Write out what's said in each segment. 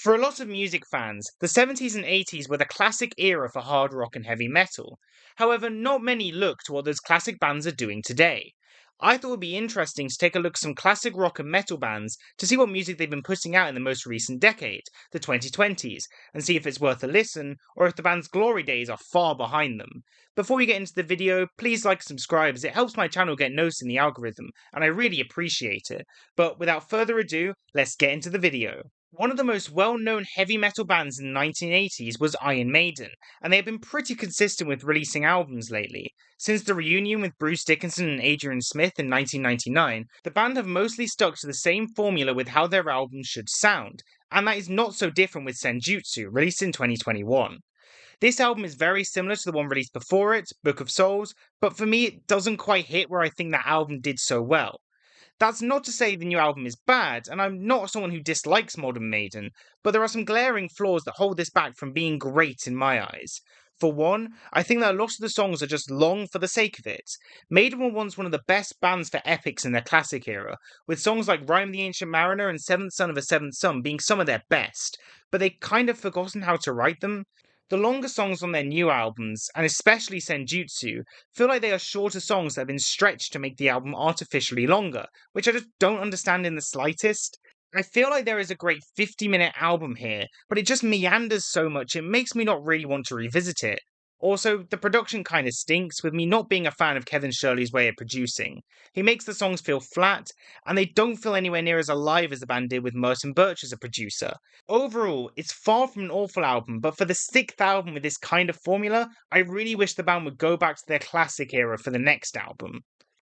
For a lot of music fans, the 70s and 80s were the classic era for hard rock and heavy metal. However, not many look to what those classic bands are doing today. I thought it would be interesting to take a look at some classic rock and metal bands to see what music they've been putting out in the most recent decade, the 2020s, and see if it's worth a listen or if the band's glory days are far behind them. Before we get into the video, please like and subscribe as it helps my channel get noticed in the algorithm, and I really appreciate it. But without further ado, let's get into the video. One of the most well-known heavy metal bands in the 1980s was Iron Maiden, and they have been pretty consistent with releasing albums lately. Since the reunion with Bruce Dickinson and Adrian Smith in 1999, the band have mostly stuck to the same formula with how their albums should sound, and that is not so different with Senjutsu, released in 2021. This album is very similar to the one released before it, Book of Souls, but for me it doesn't quite hit where I think that album did so well. That's not to say the new album is bad, and I'm not someone who dislikes Modern Maiden, but there are some glaring flaws that hold this back from being great in my eyes. For one, I think that a lot of the songs are just long for the sake of it. Maiden were once one of the best bands for epics in their classic era, with songs like Rhyme the Ancient Mariner and Seventh Son of a Seventh Son being some of their best, but they kind of forgotten how to write them. The longer songs on their new albums, and especially Senjutsu, feel like they are shorter songs that have been stretched to make the album artificially longer, which I just don't understand in the slightest. I feel like there is a great 50-minute album here, but it just meanders so much it makes me not really want to revisit it. Also, the production kinda stinks, with me not being a fan of Kevin Shirley's way of producing. He makes the songs feel flat, and they don't feel anywhere near as alive as the band did with Merton Birch as a producer. Overall, it's far from an awful album, but for the sixth album with this kind of formula, I really wish the band would go back to their classic era for the next album.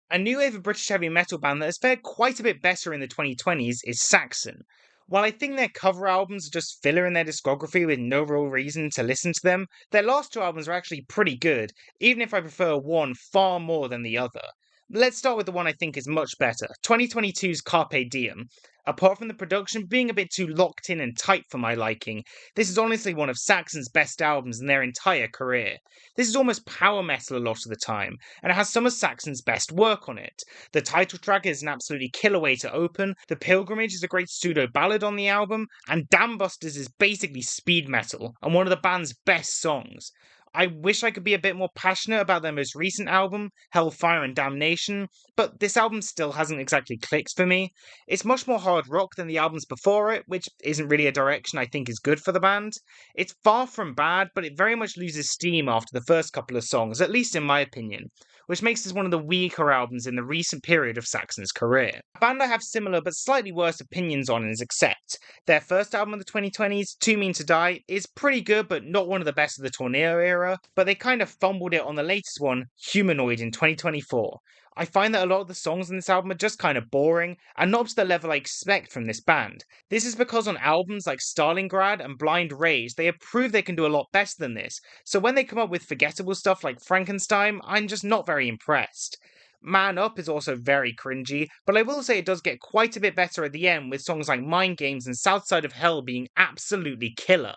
A new wave of British heavy metal band that has fared quite a bit better in the 2020s is Saxon. While I think their cover albums are just filler in their discography with no real reason to listen to them, their last two albums are actually pretty good, even if I prefer one far more than the other. Let's start with the one I think is much better, 2022's Carpe Diem. Apart from the production being a bit too locked in and tight for my liking, this is honestly one of Saxon's best albums in their entire career. This is almost power metal a lot of the time, and it has some of Saxon's best work on it. The title track is an absolutely killer way to open, The Pilgrimage is a great pseudo ballad on the album, and Dambusters is basically speed metal, and one of the band's best songs. I wish I could be a bit more passionate about their most recent album, Hellfire and Damnation, but this album still hasn't exactly clicked for me. It's much more hard rock than the albums before it, which isn't really a direction I think is good for the band. It's far from bad, but it very much loses steam after the first couple of songs, at least in my opinion, which makes this one of the weaker albums in the recent period of Saxon's career. A band I have similar but slightly worse opinions on is Accept. Their first album of the 2020s, Too Mean to Die, is pretty good but not one of the best of the Tornado era, but they kind of fumbled it on the latest one, Humanoid, in 2024. I find that a lot of the songs on this album are just kind of boring, and not to the level I expect from this band. This is because on albums like Stalingrad and Blind Rage, they have proved they can do a lot better than this, so when they come up with forgettable stuff like Frankenstein, I'm just not very impressed. Man Up is also very cringy, but I will say it does get quite a bit better at the end with songs like Mind Games and South Side of Hell being absolutely killer.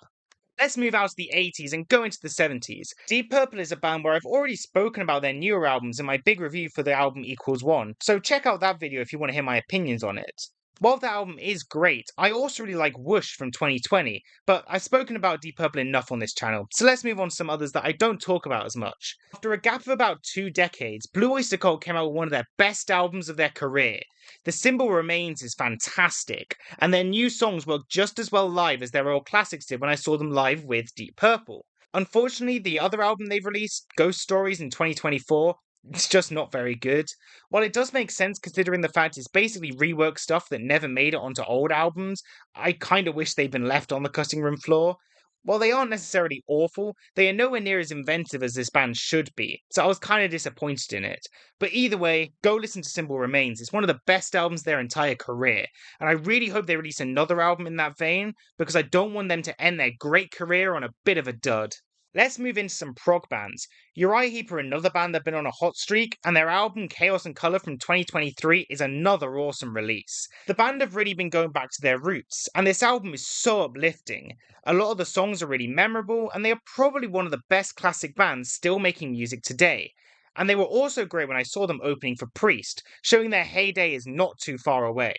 Let's move out to the 80s and go into the 70s. Deep Purple is a band where I've already spoken about their newer albums in my big review for the album Equals One, so check out that video if you want to hear my opinions on it. While the album is great, I also really like Whoosh from 2020, but I've spoken about Deep Purple enough on this channel, so let's move on to some others that I don't talk about as much. After a gap of about 2 decades, Blue Oyster Cult came out with one of their best albums of their career. The Symbol Remains is fantastic, and their new songs work just as well live as their old classics did when I saw them live with Deep Purple. Unfortunately, the other album they've released, Ghost Stories in 2024, it's just not very good. While it does make sense considering the fact it's basically reworked stuff that never made it onto old albums, I kinda wish they'd been left on the cutting room floor. While they aren't necessarily awful, they are nowhere near as inventive as this band should be, so I was kinda disappointed in it. But either way, go listen to Symbol Remains, it's one of the best albums of their entire career, and I really hope they release another album in that vein, because I don't want them to end their great career on a bit of a dud. Let's move into some prog bands. Uriah Heep are another band that have been on a hot streak, and their album Chaos and Colour from 2023 is another awesome release. The band have really been going back to their roots, and this album is so uplifting. A lot of the songs are really memorable, and they are probably one of the best classic bands still making music today. And they were also great when I saw them opening for Priest, showing their heyday is not too far away.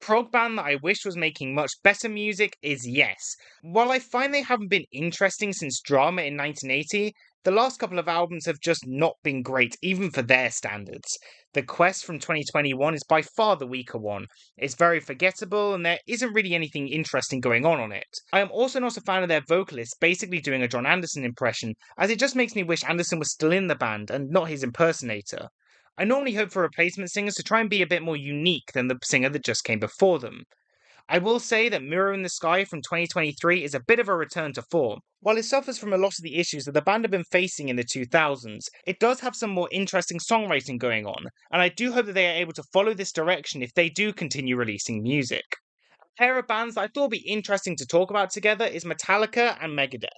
Prog band that I wish was making much better music is Yes. While I find they haven't been interesting since Drama in 1980, the last couple of albums have just not been great, even for their standards. The Quest from 2021 is by far the weaker one. It's very forgettable, and there isn't really anything interesting going on it. I am also not a fan of their vocalist basically doing a John Anderson impression, as it just makes me wish Anderson was still in the band and not his impersonator. I normally hope for replacement singers to try and be a bit more unique than the singer that just came before them. I will say that Mirror in the Sky from 2023 is a bit of a return to form. While it suffers from a lot of the issues that the band have been facing in the 2000s, it does have some more interesting songwriting going on, and I do hope that they are able to follow this direction if they do continue releasing music. A pair of bands that I thought would be interesting to talk about together is Metallica and Megadeth.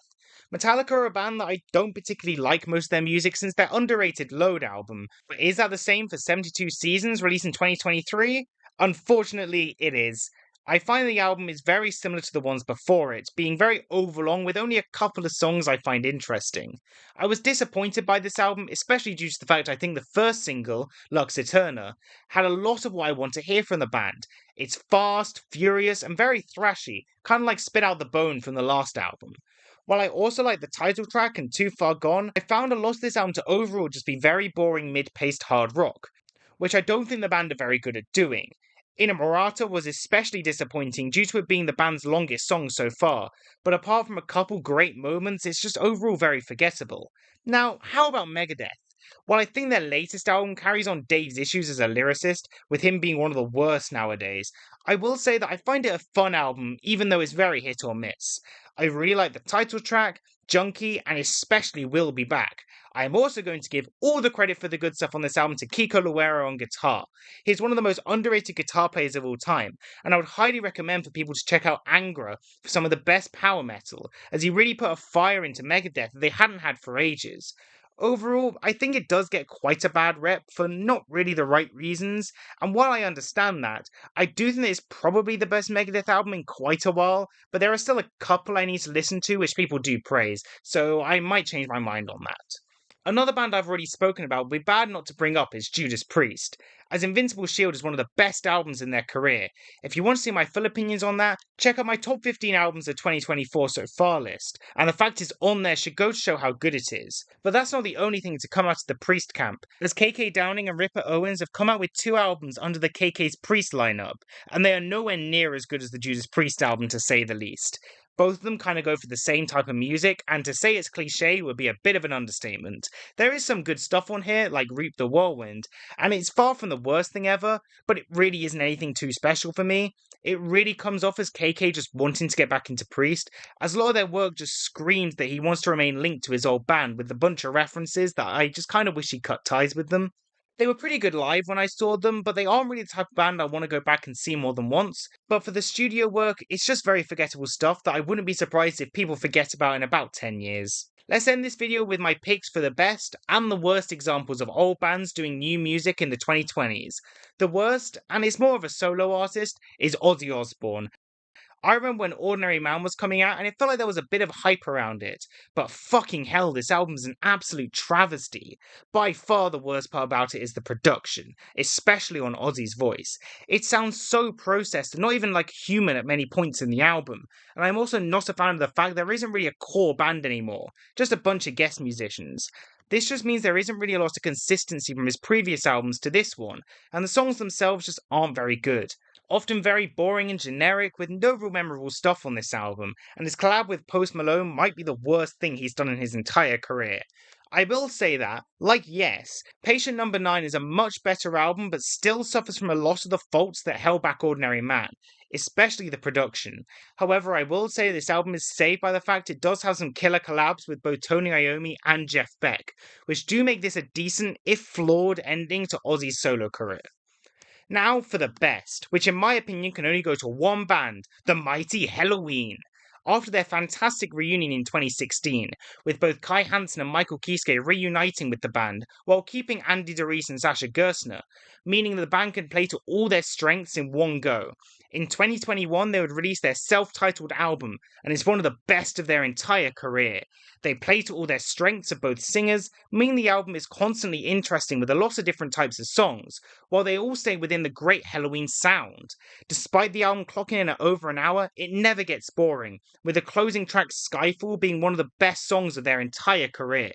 Metallica are a band that I don't particularly like most of their music since their underrated Load album. But is that the same for 72 Seasons, released in 2023? Unfortunately, it is. I find the album is very similar to the ones before it, being very overlong with only a couple of songs I find interesting. I was disappointed by this album, especially due to the fact I think the first single, Lux Eterna, had a lot of what I want to hear from the band. It's fast, furious, and very thrashy, kind of like Spit Out the Bone from the last album. While I also like the title track and Too Far Gone, I found a lot of this album to overall just be very boring mid-paced hard rock, which I don't think the band are very good at doing. Inamorata was especially disappointing due to it being the band's longest song so far, but apart from a couple great moments, it's just overall very forgettable. Now, how about Megadeth? While I think their latest album carries on Dave's issues as a lyricist, with him being one of the worst nowadays, I will say that I find it a fun album, even though it's very hit or miss. I really like the title track, Junkie, and especially Will Be Back. I am also going to give all the credit for the good stuff on this album to Kiko Luero on guitar. He's one of the most underrated guitar players of all time, and I would highly recommend for people to check out Angra for some of the best power metal, as he really put a fire into Megadeth that they hadn't had for ages. Overall, I think it does get quite a bad rep for not really the right reasons, and while I understand that, I do think it's probably the best Megadeth album in quite a while, but there are still a couple I need to listen to which people do praise, so I might change my mind on that. Another band I've already spoken about would be bad not to bring up is Judas Priest, as Invincible Shield is one of the best albums in their career. If you want to see my full opinions on that, check out my top 15 albums of 2024 so far list, and the fact it's on there should go to show how good it is. But that's not the only thing to come out of the Priest camp, as KK Downing and Ripper Owens have come out with 2 albums under the KK's Priest lineup, and they are nowhere near as good as the Judas Priest album to say the least. Both of them kind of go for the same type of music, and to say it's cliche would be a bit of an understatement. There is some good stuff on here, like Reap the Whirlwind, and it's far from the worst thing ever, but it really isn't anything too special for me. It really comes off as KK just wanting to get back into Priest, as a lot of their work just screams that he wants to remain linked to his old band with a bunch of references that I just kind of wish he cut ties with them. They were pretty good live when I saw them, but they aren't really the type of band I want to go back and see more than once. But for the studio work, it's just very forgettable stuff that I wouldn't be surprised if people forget about in about 10 years. Let's end this video with my picks for the best and the worst examples of old bands doing new music in the 2020s. The worst, and it's more of a solo artist, is Ozzy Osbourne. I remember when Ordinary Man was coming out and it felt like there was a bit of hype around it, but fucking hell, this album's an absolute travesty. By far the worst part about it is the production, especially on Ozzy's voice. It sounds so processed and not even like human at many points in the album, and I'm also not a fan of the fact there isn't really a core band anymore, just a bunch of guest musicians. This just means there isn't really a lot of consistency from his previous albums to this one, and the songs themselves just aren't very good. Often very boring and generic, with no real memorable stuff on this album, and his collab with Post Malone might be the worst thing he's done in his entire career. I will say that, like Yes, Patient Number 9 is a much better album, but still suffers from a lot of the faults that held back Ordinary Man, especially the production. However, I will say this album is saved by the fact it does have some killer collabs with both Tony Iommi and Jeff Beck, which do make this a decent, if flawed, ending to Ozzy's solo career. Now for the best, which in my opinion can only go to one band, the mighty Helloween. after their fantastic reunion in 2016, with both Kai Hansen and Michael Kiske reuniting with the band while keeping Andy DeReese and Sasha Gersner, meaning that the band can play to all their strengths in one go. In 2021, they would release their self-titled album, and it's one of the best of their entire career. They play to all their strengths of both singers, meaning the album is constantly interesting with a lot of different types of songs, while they all stay within the great Halloween sound. Despite the album clocking in at over an hour, it never gets boring, with the closing track Skyfall being one of the best songs of their entire career.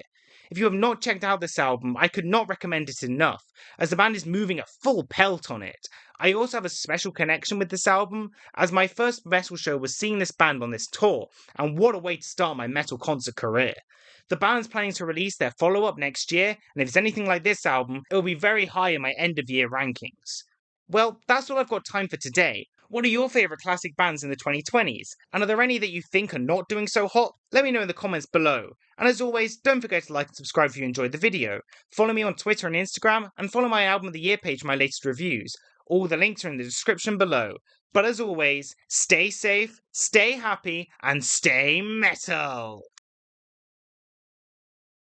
If you have not checked out this album, I could not recommend it enough, as the band is moving at full pelt on it. I also have a special connection with this album, as my first metal show was seeing this band on this tour, and what a way to start my metal concert career. The band's planning to release their follow-up next year, and if it's anything like this album, it will be very high in my end-of-year rankings. Well, that's all I've got time for today. What are your favourite classic bands in the 2020s? And are there any that you think are not doing so hot? Let me know in the comments below. And as always, don't forget to like and subscribe if you enjoyed the video. Follow me on Twitter and Instagram, and follow my Album of the Year page for my latest reviews. All the links are in the description below. But as always, stay safe, stay happy, and stay metal!